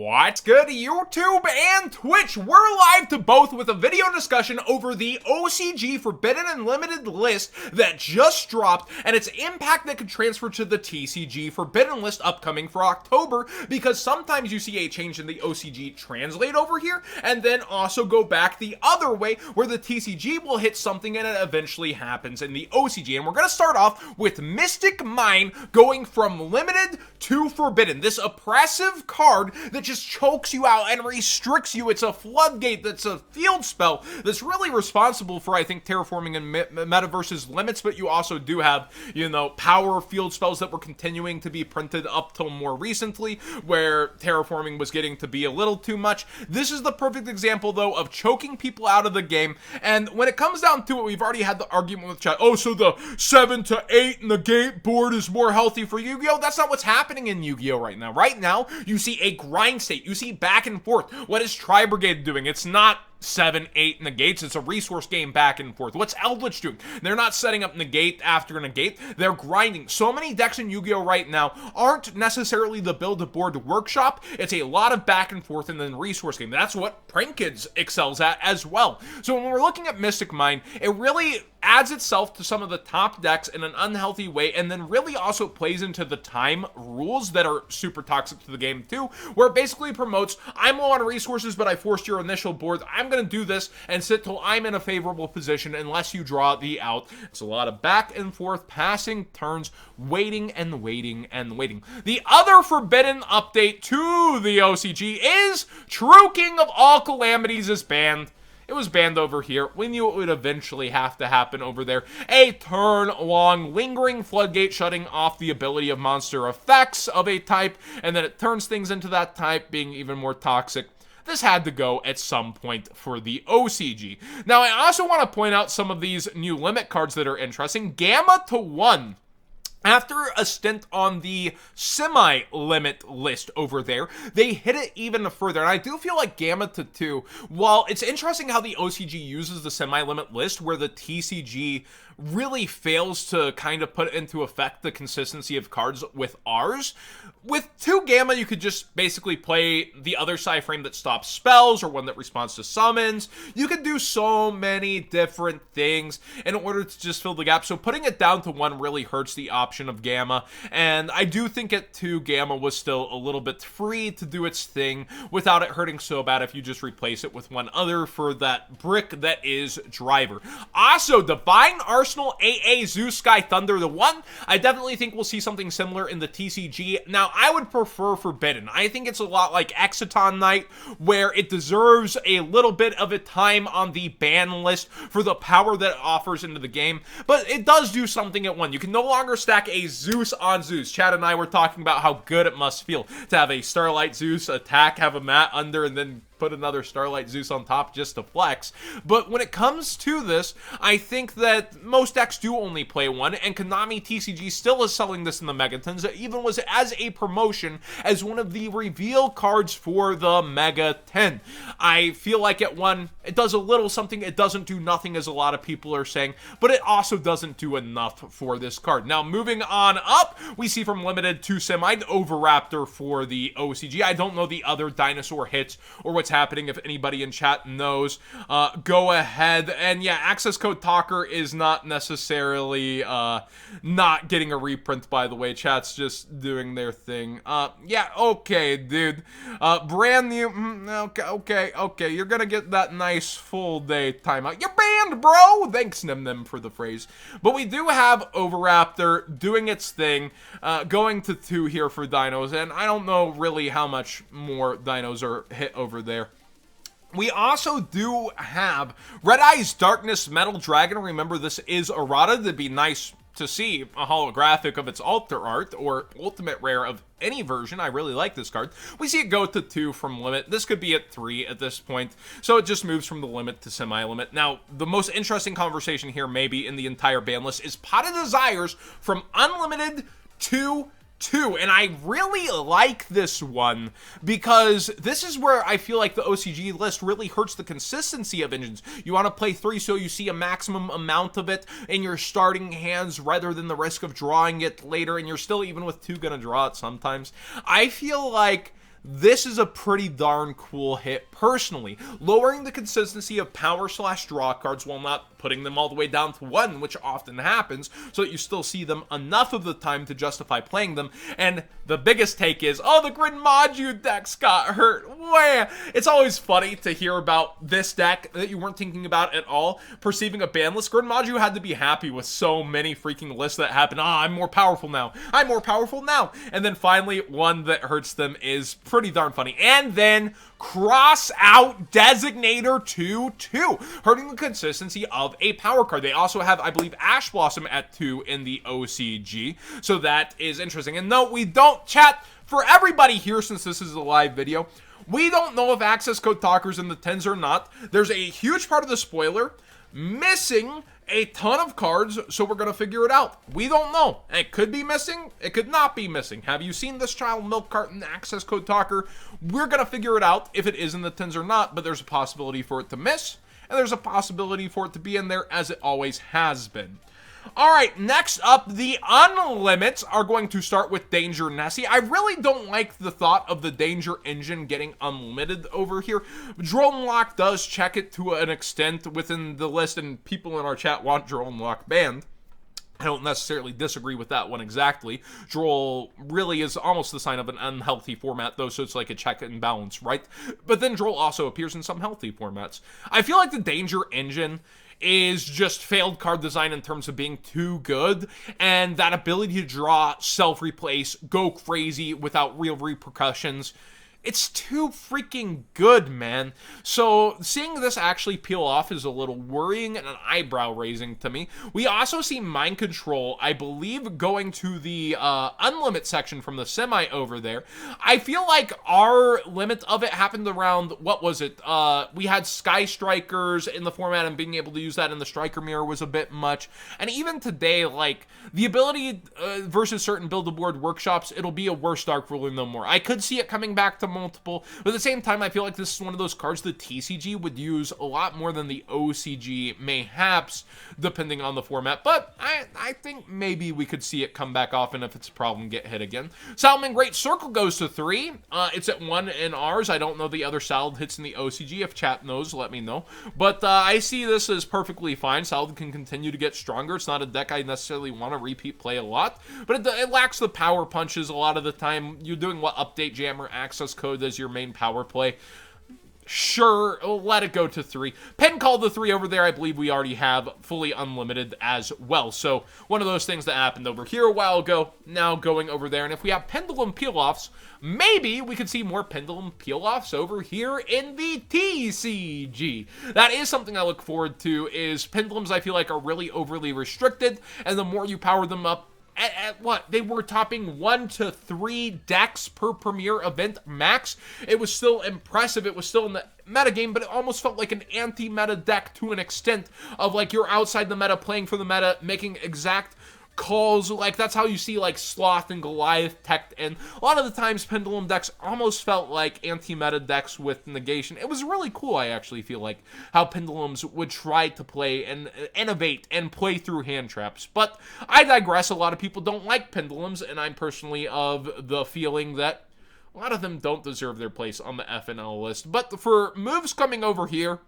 What's good, YouTube and Twitch? We're live to both with a video discussion over the OCG Forbidden Unlimited list that just dropped and its impact that could transfer to the TCG Forbidden list upcoming for October, because sometimes you see a change in the OCG translate over here and then also go back the other way where the TCG will hit something and it eventually happens in the OCG. And we're going to start off with Mystic Mine going from limited to forbidden. This oppressive card that just chokes you out and restricts you. It's a floodgate that's a field spell that's really responsible for, I think, terraforming and metaverse's limits, but you also do have, you know, power field spells that were continuing to be printed up till more recently, where terraforming was getting to be a little too much. This is the perfect example, though, of choking people out of the game. And when it comes down to it, we've already had the argument with chat, oh, so the 7 to 8 in the gate board is more healthy for Yu-Gi-Oh! That's not what's happening in Yu-Gi-Oh! Right now. Right now, you see a grind state. You see back and forth. What is Tri-Brigade doing? It's not 7, 8 negates. It's a resource game back and forth. What's Eldritch doing? They're not setting up negate after negate. They're grinding. So many decks in Yu-Gi-Oh! Right now aren't necessarily the build-a-board workshop. It's a lot of back and forth and then resource game. That's what Prank Kids excels at as well. So when we're looking at Mystic Mine, it really adds itself to some of the top decks in an unhealthy way, and then really also plays into the time rules that are super toxic to the game too, where it basically promotes, I'm low on resources, but I forced your initial board. I'm going to do this and sit till I'm in a favorable position unless you draw the out. It's a lot of back and forth, passing turns, waiting and waiting and waiting. The other forbidden update to the OCG is True King of all Calamities is banned. It was banned over here. We knew it would eventually have to happen over there. A turn-long lingering floodgate shutting off the ability of monster effects of a type, and then it turns things into that type being even more toxic. This had to go at some point for the OCG. Now, I also want to point out some of these new limit cards that are interesting. Gamma to 1. After a stint on the semi-limit list over there, they hit it even further. And I do feel like Gamma to 2, while it's interesting how the OCG uses the semi-limit list, where the TCG really fails to kind of put into effect the consistency of cards with ours. With 2 Gamma, you could just basically play the other side frame that stops spells or one that responds to summons. You could do so many different things in order to just fill the gap. So putting it down to 1 really hurts the option of Gamma. And I do think at 2, Gamma was still a little bit free to do its thing without it hurting so bad if you just replace it with one other for that brick that is Driver. Also, Divine Arsenal AA Zeus Sky Thunder the 1. I definitely think we'll see something similar in the TCG. Now, I would prefer Forbidden. I think it's a lot like Exciton Knight, where it deserves a little bit of a time on the ban list for the power that it offers into the game, but it does do something at 1. You can no longer stack a Zeus on Zeus. Chad and I were talking about how good it must feel to have a Starlight Zeus attack, have a mat under, and then put another Starlight Zeus on top just to flex. But when it comes to this, I think that most decks do only play 1, and Konami TCG still is selling this in the Megatons. It even was as a promotion as one of the reveal cards for the Mega 10. I feel like at 1, it does a little something. It doesn't do nothing, as a lot of people are saying, but it also doesn't do enough for this card. Now, moving on up, we see from limited to semi, Overraptor for the OCG. I don't know the other Dinosaur hits or what's happening. If anybody in chat knows, go ahead. And yeah, access code Talker is not necessarily not getting a reprint, by the way. Chat's just doing their thing. Yeah, okay, dude. Brand new. Okay. You're gonna get that nice full day timeout. You're banned, bro. Thanks, Nim for the phrase. But we do have Overraptor doing its thing, going to 2 here for dinos, and I don't know really how much more dinos are hit over there. We also do have Red Eyes Darkness Metal Dragon. Remember, this is errata. It'd be nice to see a holographic of its alter art or ultimate rare of any version. I really like this card. We see it go to 2 from limit. This could be at 3 at this point, so it just moves from the limit to semi-limit. Now, the most interesting conversation here maybe in the entire ban list is Pot of Desires from unlimited to 2, and I really like this one because this is where I feel like the OCG list really hurts the consistency of engines. You want to play 3 so you see a maximum amount of it in your starting hands rather than the risk of drawing it later, and you're still, even with 2, gonna draw it sometimes. I feel like this is a pretty darn cool hit personally. Lowering the consistency of power/draw cards while not putting them all the way down to 1, which often happens, so that you still see them enough of the time to justify playing them. And the biggest take is, oh, the Gridmaju decks got hurt. Wah! It's always funny to hear about this deck that you weren't thinking about at all, perceiving a banlist. Gridmaju had to be happy with so many freaking lists that happen. I'm more powerful now. I'm more powerful now. And then finally, one that hurts them is pretty darn funny. And then cross out Designator 2/2, hurting the consistency of a power card. They also have, I believe, Ash Blossom at 2 in the OCG, so that is interesting. And no, we don't, chat, for everybody here, since this is a live video, we don't know if access code talkers in the 10s or not. There's a huge part of the spoiler missing a ton of cards, so we're gonna figure it out. We don't know. It could be missing, it could not be missing. Have you seen this child milk carton access code talker? We're gonna figure it out if it is in the 10s or not, but there's a possibility for it to miss, and there's a possibility for it to be in there, as it always has been. Alright, next up, the Unlimits are going to start with Danger Nessie. I really don't like the thought of the Danger Engine getting unlimited over here. Drone Lock does check it to an extent within the list, and people in our chat want Drone Lock banned. I don't necessarily disagree with that one exactly. Droll really is almost the sign of an unhealthy format, though, so it's like a check and balance, right? But then Droll also appears in some healthy formats. I feel like the Danger Engine is just failed card design in terms of being too good, and that ability to draw, self-replace, go crazy without real repercussions. It's too freaking good, man. So seeing this actually peel off is a little worrying and an eyebrow raising to me. We also see Mind Control, I believe, going to the Unlimit section from the semi over there. I feel like our limit of it happened around, what was it? We had Sky Strikers in the format, and being able to use that in the Striker Mirror was a bit much. And even today, like, the ability versus certain build-a-board workshops, it'll be a worse Dark Ruler no more. I could see it coming back to multiple, but at the same time, I feel like this is one of those cards the TCG would use a lot more than the OCG, mayhaps, depending on the format. But I think maybe we could see it come back off, and if it's a problem, get hit again. Salmon Great Circle goes to 3. It's at 1 in ours. I don't know the other Salad hits in the OCG. If chat knows, let me know. But I see this as perfectly fine. Salad can continue to get stronger. It's not a deck I necessarily want to repeat play a lot, but it lacks the power punches a lot of the time. You're doing what Update Jammer access code as your main power play. Sure, let it go to 3. Pen called the 3 over there. I believe we already have fully unlimited as well. So one of those things that happened over here a while ago, now going over there. And if we have Pendulum Peel-Offs, maybe we could see more Pendulum Peel-Offs over here in the TCG. That is something I look forward to, is Pendulums I feel like are really overly restricted, and the more you power them up, at what? They were topping 1 to 3 decks per premier event max. It was still impressive. It was still in the metagame, but it almost felt like an anti-meta deck to an extent of, like, you're outside the meta, playing for the meta, making exact calls. Like, that's how you see, like, Sloth and Goliath teched in. A lot of the times, Pendulum decks almost felt like anti-meta decks with negation. It was really cool, I actually feel like, how Pendulums would try to play and innovate and play through hand traps. But I digress. A lot of people don't like Pendulums, and I'm personally of the feeling that a lot of them don't deserve their place on the FNL list. But for moves coming over here,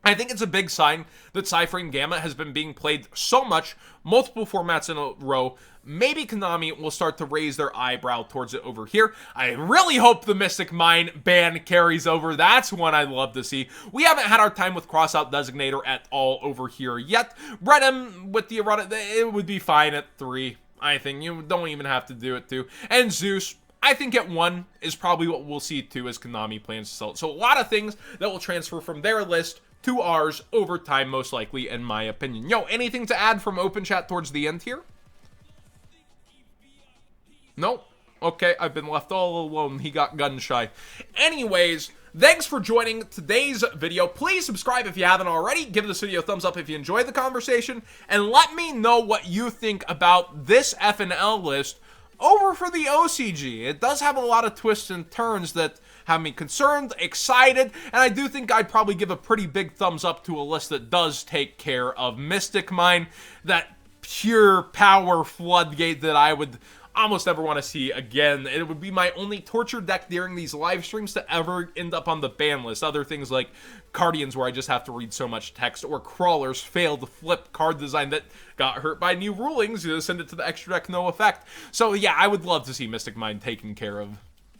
I think it's a big sign that Cypher and Gamma has been being played so much, multiple formats in a row. Maybe Konami will start to raise their eyebrow towards it over here. I really hope the Mystic Mine ban carries over. That's one I'd love to see. We haven't had our time with Crossout Designator at all over here yet. Brenham with the errata, it would be fine at 3. I think you don't even have to do it 2. And Zeus, I think at 1 is probably what we'll see too, as Konami plans to sell it. So a lot of things that will transfer from their list to ours over time, most likely, in my opinion. Yo, anything to add from open chat towards the end here? Nope. Okay, I've been left all alone. He got gun shy. Anyways, thanks for joining today's video. Please subscribe if you haven't already. Give this video a thumbs up if you enjoyed the conversation. And let me know what you think about this FNL list over for the OCG. It does have a lot of twists and turns that have me concerned, excited, and I do think I'd probably give a pretty big thumbs up to a list that does take care of Mystic Mine, that pure power floodgate that I would almost never want to see again. It would be my only torture deck during these live streams to ever end up on the ban list. Other things like Guardians, where I just have to read so much text, or Crawlers, failed flip card design that got hurt by new rulings, send it to the extra deck, no effect. So yeah, I would love to see Mystic Mind taken care of.